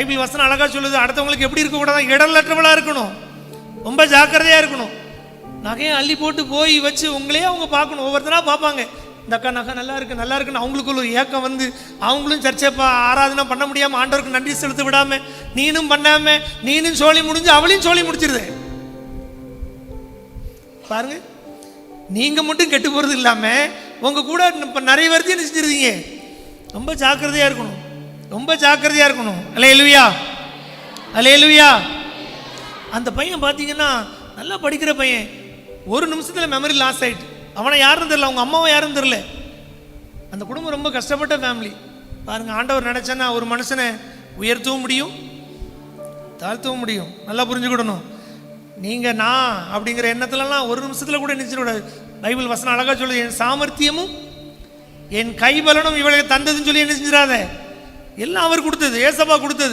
Bible வசனம் அழகா சொல்லுது, அடுத்தவங்களுக்கு எப்படி இருக்கக்கூடாது, இடர்லற்றவளா இருக்கணும், ரொம்ப ஜாக்கிரதையா இருக்கணும். நகையை அள்ளி போட்டு போய் வச்சு உங்களையே அவங்க பார்க்கணும், ஒவ்வொருத்தராக பார்ப்பாங்க. இந்த அக்கா நகை நல்லா இருக்கு நல்லா இருக்குன்னு அவங்களுக்குள்ள ஒரு ஏக்கம் வந்து அவங்களும் சர்ச்சைப்பா ஆராதனை பண்ண முடியாமல் ஆண்டவருக்கு நன்றி செலுத்த விடாம நீனும் பண்ணாம நீனும் சோழி முடிஞ்சு அவளையும் சோழி முடிச்சிருது. பாருங்க, நீங்க மட்டும் கெட்டு போறது இல்லாம உங்க கூட நிறைய பேர்த்தையும் நினைச்சிருந்தீங்க. ரொம்ப ஜாக்கிரதையா இருக்கணும், ரொம்ப ஜாக்கிரதையா இருக்கணும். அல்லேலூயா, அல்லேலூயா. அந்த பையன் பார்த்தீங்கன்னா நல்லா படிக்கிற பையன், ஒரு நிமிஷத்தில் மெமரி லாஸ் ஆயிட்டு. அவனை யாருன்னு தெரியல, அவங்க அம்மாவை யாருன்னு தெரியல. அந்த குடும்பம் ரொம்ப கஷ்டப்பட்ட ஃபேமிலி. பாருங்க, ஆண்டவர் நினைச்சேன்னா ஒரு மனுஷனை உயர்த்தவும் முடியும் தாழ்த்தவும் முடியும். நல்லா புரிஞ்சுக்கிடணும். நீங்கள் நான் அப்படிங்கிற எண்ணத்துலலாம் ஒரு நிமிஷத்தில் கூட நினைச்சிடக்கூடாது. பைபிள் வசனம் அழகாக சொல்லுது, என் சாமர்த்தியமும் என் கைபலனும் இவளுக்கு தந்ததுன்னு சொல்லி என்ன செஞ்சிடாத. எல்லாம் அவர் கொடுத்தது, ஏசப்பா கொடுத்தது.